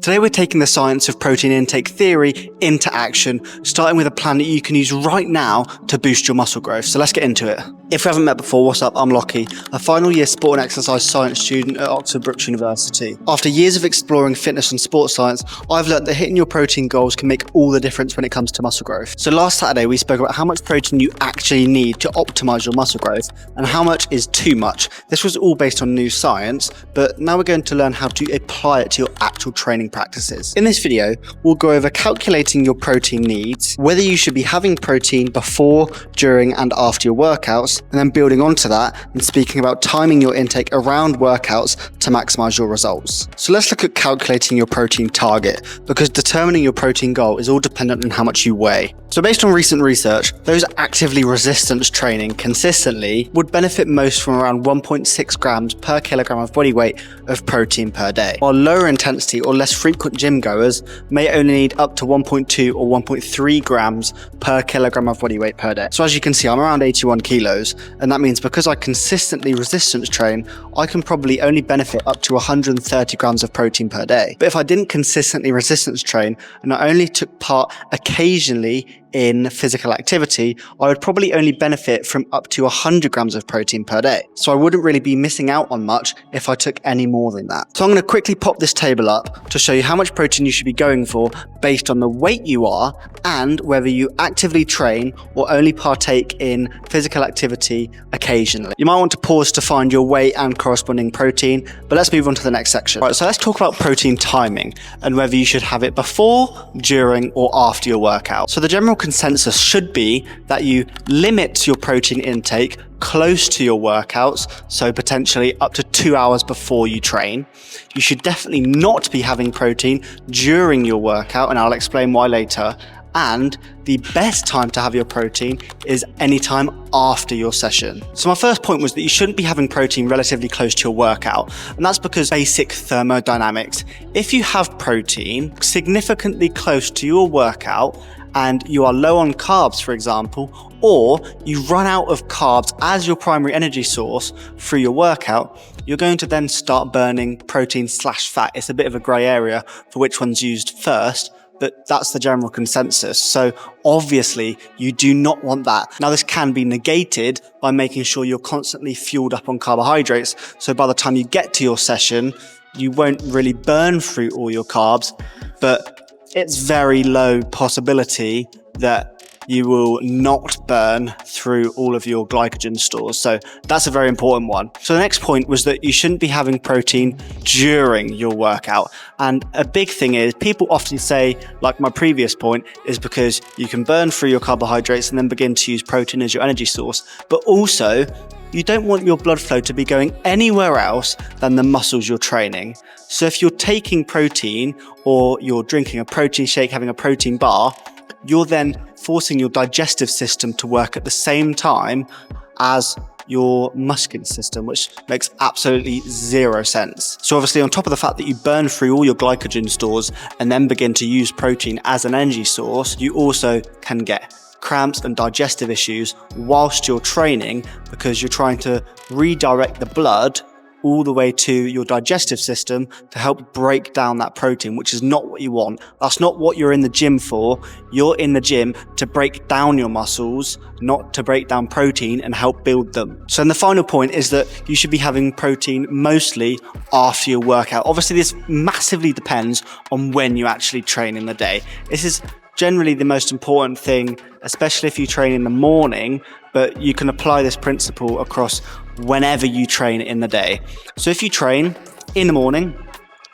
Today we're taking the science of protein intake theory into action, starting with a plan that you can use right now to boost your muscle growth. So let's get into it. If we haven't met before, what's up? I'm Lockie, a final year sport and exercise science student at Oxford Brookes University. After years of exploring fitness and sports science, I've learned that hitting your protein goals can make all the difference when it comes to muscle growth. So last Saturday we spoke about how much protein you actually need to optimize your muscle growth and how much is too much. This was all based on new science, but now we're going to learn how to apply it to your actual training practices. In this video, we'll go over calculating your protein needs, whether you should be having protein before, during and after your workouts, and then building onto that and speaking about timing your intake around workouts to maximize your results. So let's look at calculating your protein target, because determining your protein goal is all dependent on how much you weigh. So based on recent research, those actively resistance training consistently would benefit most from around 1.6 grams per kilogram of body weight of protein per day, while lower intensity or less frequent gym goers may only need up to 1.2 or 1.3 grams per kilogram of body weight per day. So as you can see, I'm around 81 kilos, and that means because I consistently resistance train, I can probably only benefit up to 130 grams of protein per day. But if I didn't consistently resistance train and I only took part occasionally in physical activity, I would probably only benefit from up to 100 grams of protein per day. So I wouldn't really be missing out on much if I took any more than that. So I'm going to quickly pop this table up to show you how much protein you should be going for based on the weight you are and whether you actively train or only partake in physical activity occasionally. You might want to pause to find your weight and corresponding protein, but let's move on to the next section. Right, so let's talk about protein timing and whether you should have it before, during or after your workout. So the general consensus should be that you limit your protein intake close to your workouts, so potentially up to 2 hours before you train. You should definitely not be having protein during your workout, and I'll explain why later. And the best time to have your protein is anytime after your session. So my first point was that you shouldn't be having protein relatively close to your workout, and that's because basic thermodynamics. If you have protein significantly close to your workout and you are low on carbs, for example, or you run out of carbs as your primary energy source through your workout, you're going to then start burning protein/fat. It's a bit of a grey area for which one's used first, but that's the general consensus. So obviously you do not want that. Now this can be negated by making sure you're constantly fueled up on carbohydrates. So by the time you get to your session, you won't really burn through all your carbs, but it's very low possibility that you will not burn through all of your glycogen stores. So that's a very important one. So the next point was that you shouldn't be having protein during your workout. And a big thing is people often say, like my previous point, is because you can burn through your carbohydrates and then begin to use protein as your energy source. But also, you don't want your blood flow to be going anywhere else than the muscles you're training. So if you're taking protein or you're drinking a protein shake, having a protein bar, you're then forcing your digestive system to work at the same time as your muscular system, which makes absolutely zero sense. So obviously on top of the fact that you burn through all your glycogen stores and then begin to use protein as an energy source, you also can get cramps and digestive issues whilst you're training because you're trying to redirect the blood all the way to your digestive system to help break down that protein, which is not what you want. That's not what you're in the gym for. You're in the gym to break down your muscles, not to break down protein and help build them. So then the final point is that you should be having protein mostly after your workout. Obviously, this massively depends on when you actually train in the day. This is generally the most important thing, especially if you train in the morning, but you can apply this principle across whenever you train in the day. So if you train in the morning,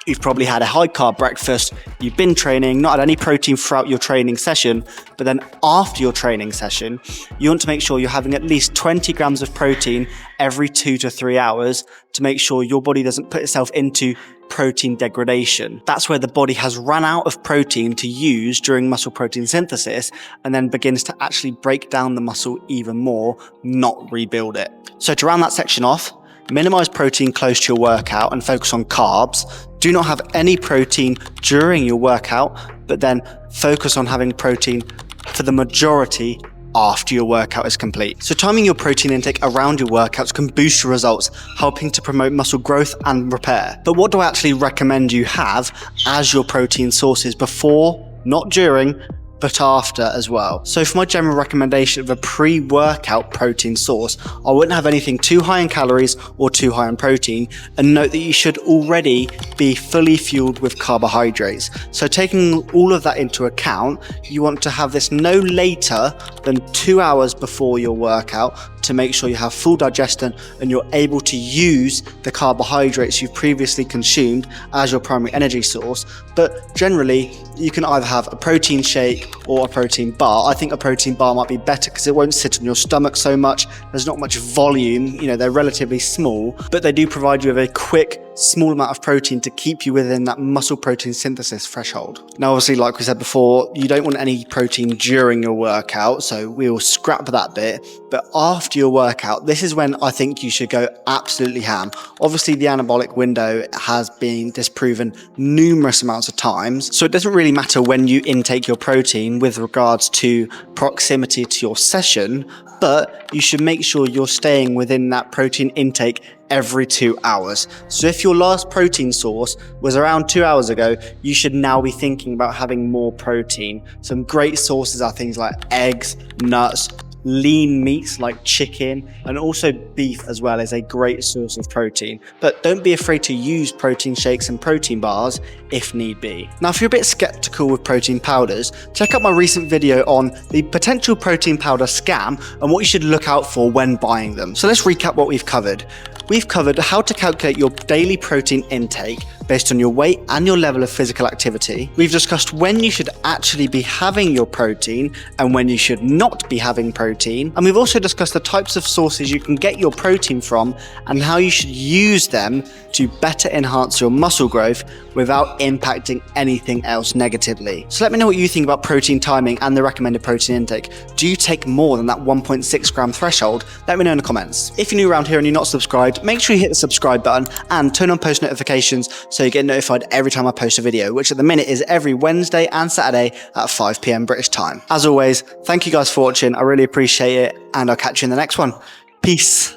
you've probably had a high carb breakfast, you've been training, not had any protein throughout your training session, but then after your training session, you want to make sure you're having at least 20 grams of protein every 2 to 3 hours to make sure your body doesn't put itself into protein degradation. That's where the body has run out of protein to use during muscle protein synthesis and then begins to actually break down the muscle even more, not rebuild it. So to round that section off, minimize protein close to your workout and focus on carbs. Do not have any protein during your workout, but then focus on having protein for the majority after your workout is complete. So timing your protein intake around your workouts can boost your results, helping to promote muscle growth and repair. But what do I actually recommend you have as your protein sources before, not during, but after as well? So for my general recommendation of a pre-workout protein source, I wouldn't have anything too high in calories or too high in protein, and note that you should already be fully fueled with carbohydrates. So taking all of that into account, you want to have this no later than 2 hours before your workout to make sure you have full digestion and you're able to use the carbohydrates you've previously consumed as your primary energy source. But generally, you can either have a protein shake or a protein bar. I think a protein bar might be better because it won't sit on your stomach so much. There's not much volume, you know, they're relatively small, but they do provide you with a quick, small amount of protein to keep you within that muscle protein synthesis threshold. Now, obviously, like we said before, you don't want any protein during your workout, so we'll scrap that bit. But after your workout, this is when I think you should go absolutely ham. Obviously, the anabolic window has been disproven numerous amounts of times, so it doesn't really matter when you intake your protein with regards to proximity to your session, but you should make sure you're staying within that protein intake every 2 hours. So if your last protein source was around 2 hours ago, you should now be thinking about having more protein. Some great sources are things like eggs, nuts, lean meats like chicken, and also beef as well is a great source of protein. But don't be afraid to use protein shakes and protein bars if need be. Now, if you're a bit skeptical with protein powders, check out my recent video on the potential protein powder scam and what you should look out for when buying them. So let's recap what we've covered. We've covered how to calculate your daily protein intake based on your weight and your level of physical activity. We've discussed when you should actually be having your protein and when you should not be having protein. And we've also discussed the types of sources you can get your protein from and how you should use them to better enhance your muscle growth without impacting anything else negatively. So let me know what you think about protein timing and the recommended protein intake. Do you take more than that 1.6 gram threshold? Let me know in the comments. If you're new around here and you're not subscribed, make sure you hit the subscribe button and turn on post notifications so you get notified every time I post a video, which at the minute is every Wednesday and Saturday at 5 PM British time. As always, thank you guys for watching. I really appreciate it, and I'll catch you in the next one. Peace.